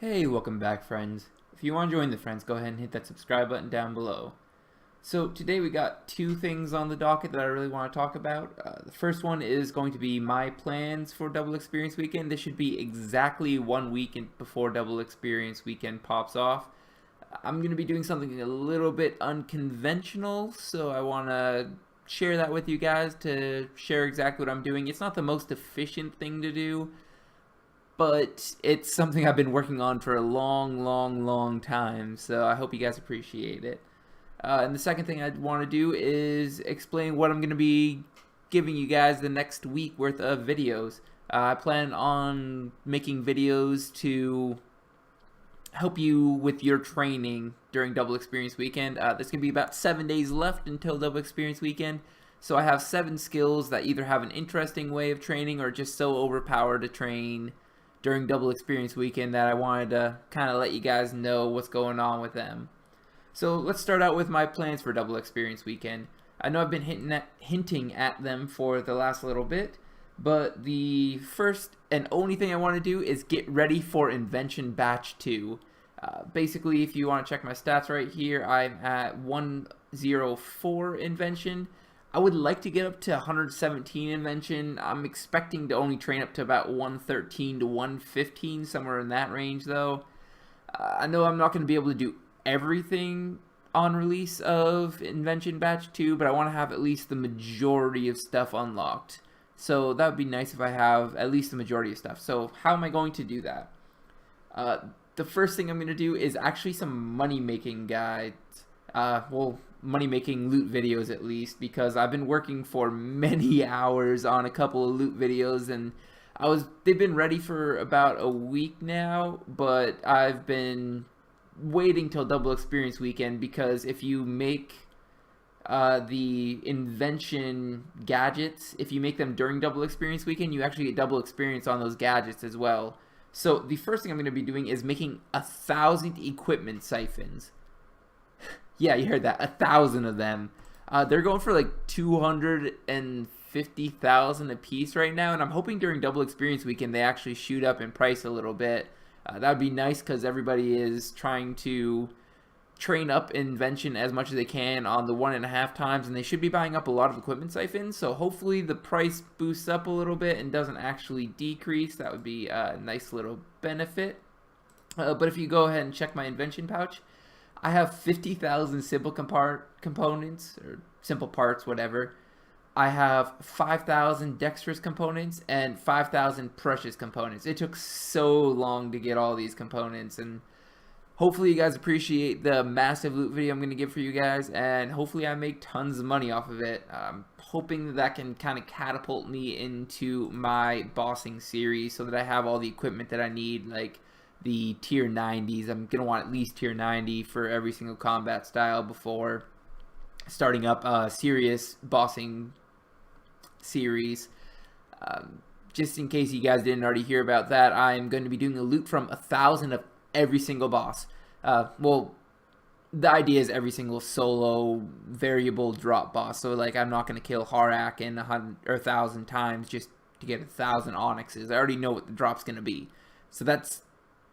Hey, welcome back, friends. If you want to join the friends, go ahead and hit that subscribe button down below. So today we got two things on the docket that I really want to talk about. The first one is going to be my plans for Double Experience Weekend. This should be exactly 1 week before Double Experience Weekend pops off. I'm going to be doing something a little bit unconventional, so I want to share that with you guys to share exactly what I'm doing. It's not the most efficient thing to do, but it's something I've been working on for a long time, so I hope you guys appreciate it. And the second thing I want to do is explain what I'm going to be giving you guys the next week worth of videos. I plan on making videos to help you with your training during Double Experience Weekend. There's going to be about 7 days left until Double Experience Weekend. So I have 7 skills that either have an interesting way of training or just so overpowered to train during Double Experience Weekend that I wanted to kind of let you guys know what's going on with them. So let's start out with my plans for Double Experience Weekend. I know I've been hinting at them for the last little bit, but the first and only thing I want to do is get ready for Invention Batch 2. Basically, if you want to check my stats right here, I'm at 104 Invention. I would like to get up to 117 Invention. I'm expecting to only train up to about 113 to 115, somewhere in that range though. I know I'm not going to be able to do everything on release of Invention Batch 2, but I want to have at least the majority of stuff unlocked. So that would be nice if I have at least the majority of stuff. So how am I going to do that? The first thing I'm going to do is actually some money-making guides. Money-making loot videos at least, because I've been working for many hours on a couple of loot videos, and they've been ready for about a week now, but I've been waiting till Double Experience Weekend because if you make the Invention gadgets, if you make them during Double Experience Weekend, you actually get double experience on those gadgets as well. So the first thing I'm going to be doing is making 1,000 equipment siphons. Yeah, you heard that. 1,000 of them. They're going for like 250,000 a piece right now, and I'm hoping during Double Experience Weekend they actually shoot up in price a little bit. That would be nice because everybody is trying to train up Invention as much as they can on the 1.5 times, and they should be buying up a lot of equipment siphons, so hopefully the price boosts up a little bit and doesn't actually decrease. That would be a nice little benefit. But if you go ahead and check my Invention pouch, I have 50,000 simple components, or simple parts, whatever. I have 5,000 dexterous components and 5,000 precious components. It took so long to get all these components, and hopefully you guys appreciate the massive loot video I'm going to give for you guys, and hopefully I make tons of money off of it. I'm hoping that can kind of catapult me into my bossing series so that I have all the equipment that I need, like the tier 90s. I'm going to want at least tier 90 for every single combat style before starting up a serious bossing series. Just in case you guys didn't already hear about that, I'm going to be doing a loot from 1,000 of every single boss. The idea is every single solo variable drop boss. So like I'm not going to kill Harak in 100 or 1,000 times just to get 1,000 onyxes. I already know what the drop's going to be. So that's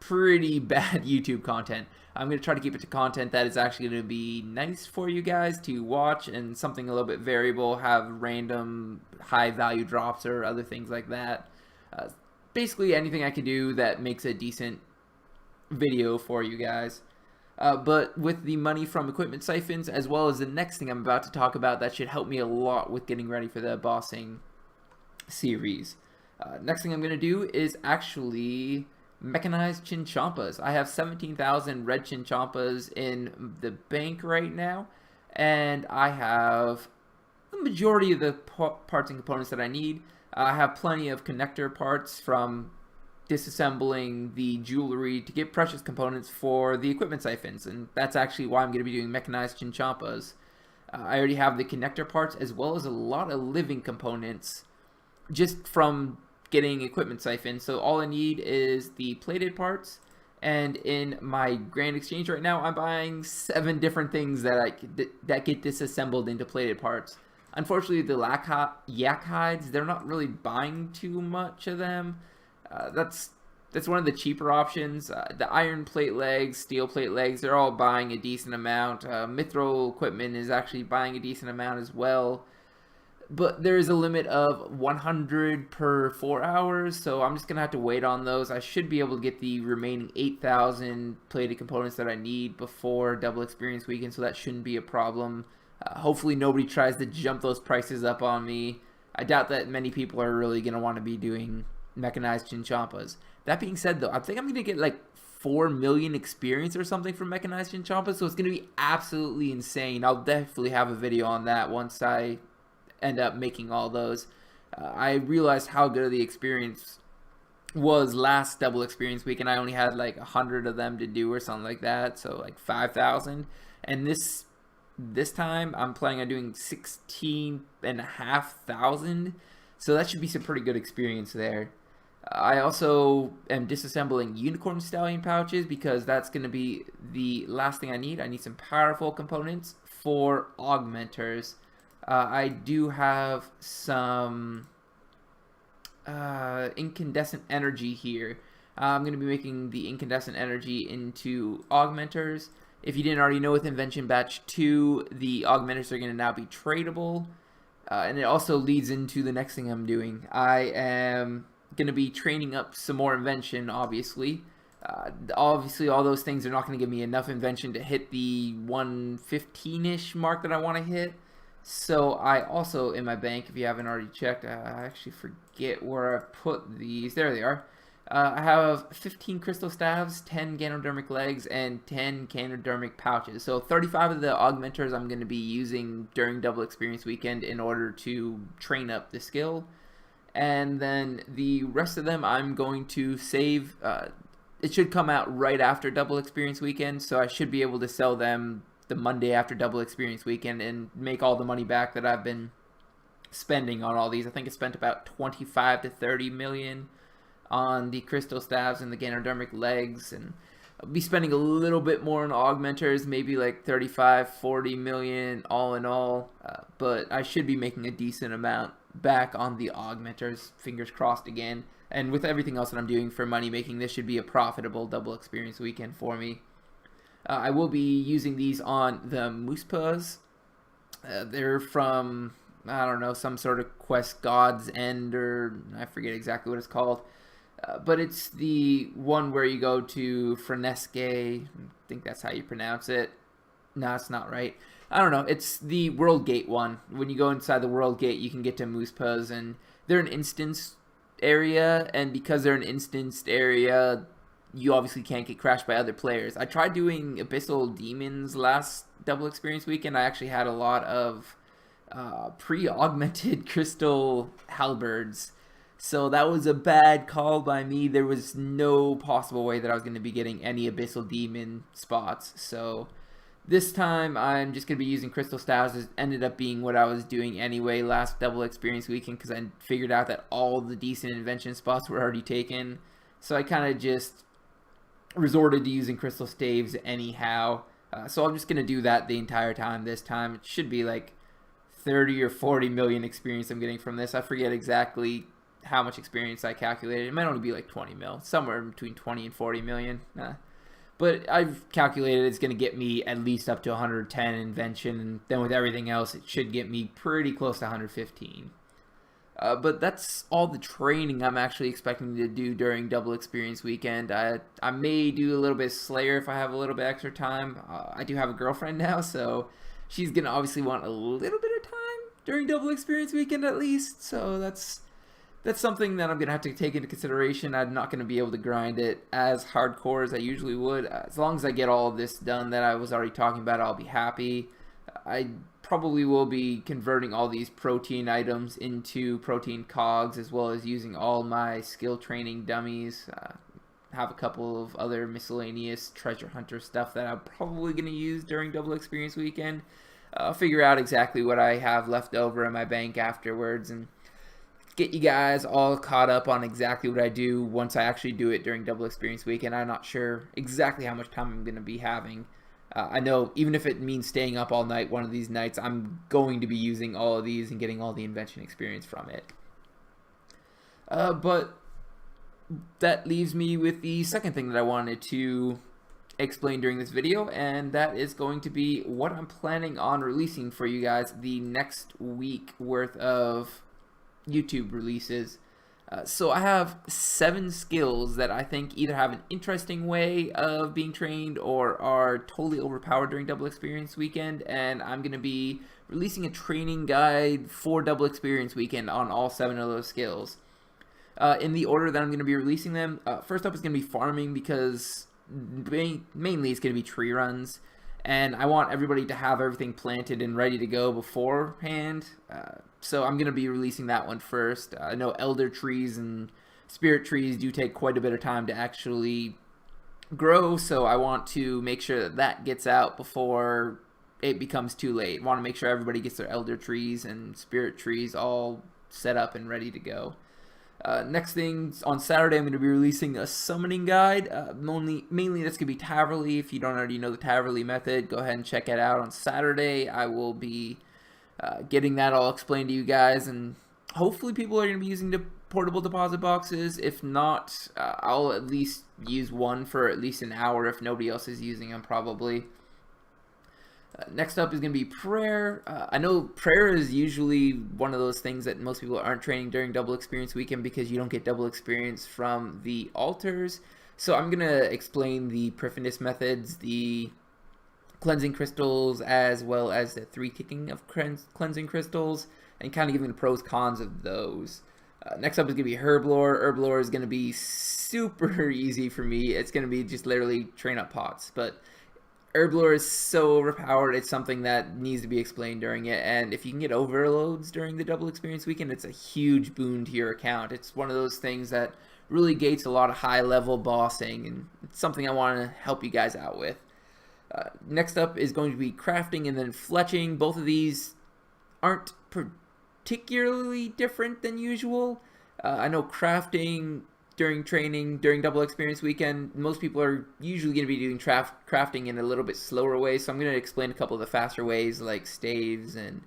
pretty bad YouTube content. I'm going to try to keep it to content that is actually going to be nice for you guys to watch, and something a little bit variable, have random high value drops or other things like that. Basically anything I can do that makes a decent video for you guys. But with the money from equipment siphons, as well as the next thing I'm about to talk about that should help me a lot with getting ready for the bossing series. Next thing I'm going to do is actually Mechanized Chinchampas. I have 17,000 red Chinchampas in the bank right now, and I have the majority of the parts and components that I need. I have plenty of connector parts from disassembling the jewelry to get precious components for the equipment siphons, and that's actually why I'm going to be doing Mechanized Chinchampas. I already have the connector parts as well as a lot of living components just from getting equipment siphon. So all I need is the plated parts, and in my grand exchange right now I'm buying 7 different things that get disassembled into plated parts. Unfortunately, the yak hides, they're not really buying too much of them. That's that's one of the cheaper options. The iron plate legs, steel plate legs, they're all buying a decent amount. Mithril equipment is actually buying a decent amount as well. But there is a limit of 100 per 4 hours, so I'm just going to have to wait on those. I should be able to get the remaining 8,000 plated components that I need before Double Experience Weekend, so that shouldn't be a problem. Hopefully nobody tries to jump those prices up on me. I doubt that many people are really going to want to be doing Mechanized Chinchompas. That being said, though, I think I'm going to get like 4 million experience or something from Mechanized Chinchompas, so it's going to be absolutely insane. I'll definitely have a video on that once I end up making all those. I realized how good the experience was last Double Experience Week, and I only had like 100 of them to do or something like that, so like 5,000. And this time I'm planning on doing 16,500, so that should be some pretty good experience there. I also am disassembling Unicorn Stallion pouches because that's going to be the last thing I need. I need some powerful components for augmenters. I do have some incandescent energy here. I'm going to be making the incandescent energy into augmenters. If you didn't already know, with Invention Batch 2, the augmenters are going to now be tradable. And it also leads into the next thing I'm doing. I am going to be training up some more Invention, obviously. Obviously, all those things are not going to give me enough Invention to hit the 115-ish mark that I want to hit. So I also, in my bank, if you haven't already checked, I actually forget where I put these. There they are. I have 15 crystal staves, 10 ganodermic legs, and 10 ganodermic pouches. So 35 of the augmenters I'm going to be using during Double Experience Weekend in order to train up the skill. And then the rest of them I'm going to save. It should come out right after Double Experience Weekend, so I should be able to sell them the Monday after Double Experience Weekend and make all the money back that I've been spending on all these. I think I spent about 25 to 30 million on the crystal staves and the ganodermic legs, and I'll be spending a little bit more on augmenters, maybe like 35, 40 million all in all, but I should be making a decent amount back on the augmenters, fingers crossed again. And with everything else that I'm doing for money making, this should be a profitable Double Experience Weekend for me. I will be using these on the Moosepus. They're from, I don't know, some sort of Quest God's End, or I forget exactly what it's called. But it's the one where you go to Frenesque. I think that's how you pronounce it. No, it's not right. I don't know. It's the World Gate one. When you go inside the World Gate, you can get to Moosepus, and they're an instance area, and because they're an instanced area, you obviously can't get crashed by other players. I tried doing Abyssal Demons last Double Experience Weekend. I actually had a lot of pre-augmented crystal halberds, so that was a bad call by me. There was no possible way that I was going to be getting any Abyssal Demon spots, so this time I'm just going to be using crystal staves. It ended up being what I was doing anyway last Double Experience Weekend, because I figured out that all the decent invention spots were already taken, so I kind of just resorted to using crystal staves anyhow. So I'm just going to do that the entire time this time. It should be like 30 or 40 million experience I'm getting from this. I forget exactly how much experience I calculated. It might only be like 20 mil, somewhere between 20 and 40 million. But I've calculated it's going to get me at least up to 110 invention, and then with everything else it should get me pretty close to 115. But that's all the training I'm actually expecting to do during Double Experience Weekend. I may do a little bit of Slayer if I have a little bit extra time. I do have a girlfriend now, so she's going to obviously want a little bit of time during Double Experience Weekend at least. So that's something that I'm going to have to take into consideration. I'm not going to be able to grind it as hardcore as I usually would. As long as I get all of this done that I was already talking about, I'll be happy. I probably will be converting all these protein items into protein cogs, as well as using all my skill training dummies. Have a couple of other miscellaneous treasure hunter stuff that I'm probably going to use during Double Experience Weekend. I'll figure out exactly what I have left over in my bank afterwards and get you guys all caught up on exactly what I do once I actually do it during Double Experience Weekend. I'm not sure exactly how much time I'm going to be having. I know even if it means staying up all night one of these nights, I'm going to be using all of these and getting all the invention experience from it. But that leaves me with the second thing that I wanted to explain during this video, and that is going to be what I'm planning on releasing for you guys the next week worth of YouTube releases. So I have 7 skills that I think either have an interesting way of being trained or are totally overpowered during Double Experience Weekend, and I'm going to be releasing a training guide for Double Experience Weekend on all 7 of those skills. In the order that I'm going to be releasing them, first up is going to be farming, because mainly it's going to be tree runs, and I want everybody to have everything planted and ready to go beforehand. So I'm going to be releasing that one first. I know elder trees and spirit trees do take quite a bit of time to actually grow, so I want to make sure that that gets out before it becomes too late. I want to make sure everybody gets their elder trees and spirit trees all set up and ready to go. Next thing, on Saturday, I'm going to be releasing a summoning guide. Mainly that's going to be Taverly. If you don't already know the Taverly method, go ahead and check it out on Saturday. I will be getting that all explained to you guys, and hopefully people are going to be using the portable deposit boxes. If not, I'll at least use one for at least an hour if nobody else is using them, probably. Next up is going to be prayer. I know prayer is usually one of those things that most people aren't training during Double Experience Weekend because you don't get double experience from the altars. So I'm going to explain the Prifidus methods, the cleansing crystals, as well as the 3 ticking of cleansing crystals, and kind of giving the pros cons of those. Next up is going to be Herblore. Herblore is going to be super easy for me. It's going to be just literally train up pots, but Herblore is so overpowered, it's something that needs to be explained during it, and if you can get overloads during the Double Experience Weekend, it's a huge boon to your account. It's one of those things that really gates a lot of high-level bossing, and it's something I want to help you guys out with. Next up is going to be crafting and then fletching. Both of these aren't particularly different than usual. I know crafting during training, during Double Experience Weekend, most people are usually going to be doing crafting in a little bit slower way, so I'm going to explain a couple of the faster ways, like staves and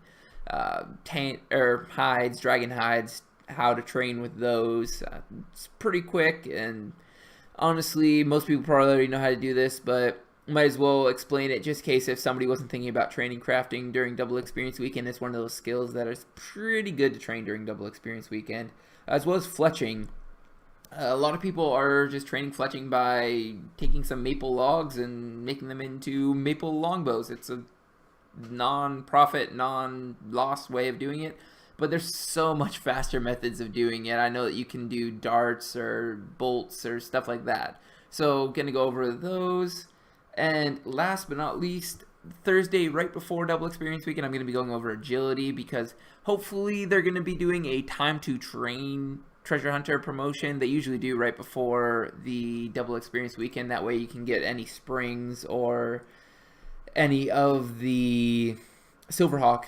hides, dragon hides, how to train with those. It's pretty quick, and honestly, most people probably already know how to do this, but might as well explain it just in case if somebody wasn't thinking about training crafting during Double Experience Weekend. It's one of those skills that is pretty good to train during Double Experience Weekend, as well as fletching. A lot of people are just training fletching by taking some maple logs and making them into maple longbows. It's a non-profit, non-loss way of doing it, but there's so much faster methods of doing it. I know that you can do darts or bolts or stuff like that. So gonna go over those. And last but not least, Thursday, right before Double Experience Weekend, I'm going to be going over agility, because hopefully they're going to be doing a time to train treasure hunter promotion. They usually do right before the Double Experience Weekend. That way you can get any springs or any of the Silverhawk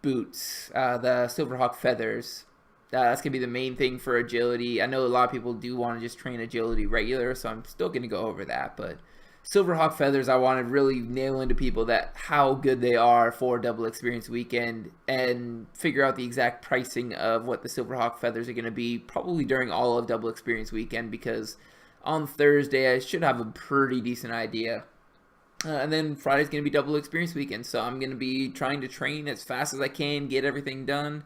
boots, the Silverhawk feathers. That's going to be the main thing for agility. I know a lot of people do want to just train agility regular, so I'm still going to go over that, but Silverhawk feathers, I want to really nail into people that how good they are for Double Experience Weekend, and figure out the exact pricing of what the Silverhawk feathers are going to be probably during all of Double Experience Weekend, because on Thursday I should have a pretty decent idea. And then Friday's going to be Double Experience Weekend, so I'm going to be trying to train as fast as I can, get everything done.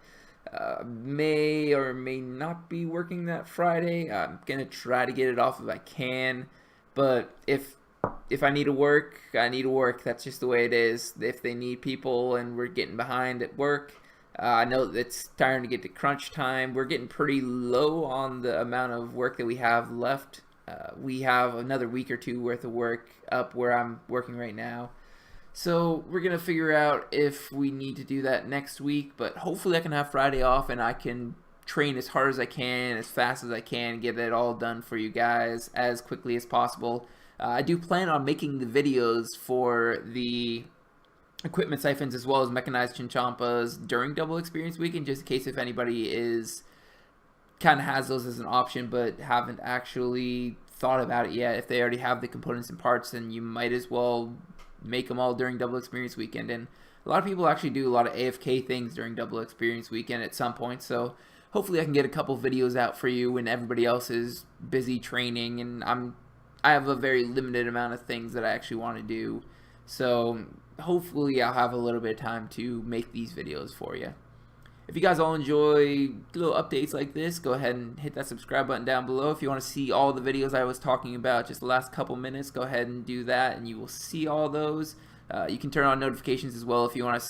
May or may not be working that Friday. I'm going to try to get it off if I can, but if I need to work, I need to work. That's just the way it is. If they need people and we're getting behind at work, I know it's starting to get to crunch time. We're getting pretty low on the amount of work that we have left. We have another week or two worth of work up where I'm working right now. So we're going to figure out if we need to do that next week, but hopefully I can have Friday off and I can train as hard as I can, as fast as I can, get it all done for you guys as quickly as possible. I do plan on making the videos for the equipment siphons as well as mechanized chinchampas during Double Experience Weekend, just in case if anybody is kind of has those as an option but haven't actually thought about it yet. If they already have the components and parts, then you might as well make them all during Double Experience Weekend. And a lot of people actually do a lot of AFK things during Double Experience Weekend at some point, so hopefully I can get a couple videos out for you when everybody else is busy training, and I have a very limited amount of things that I actually want to do. So hopefully I'll have a little bit of time to make these videos for you. If you guys all enjoy little updates like this, go ahead and hit that subscribe button down below. If you want to see all the videos I was talking about just the last couple minutes, go ahead and do that, and you will see all those. You can turn on notifications as well if you want to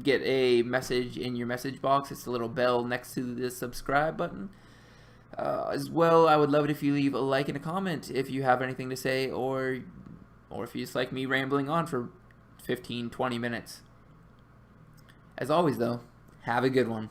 get a message in your message box. It's a little bell next to the subscribe button. As well, I would love it if you leave a like and a comment if you have anything to say, or if you just like me rambling on for 15-20 minutes. As always though, have a good one.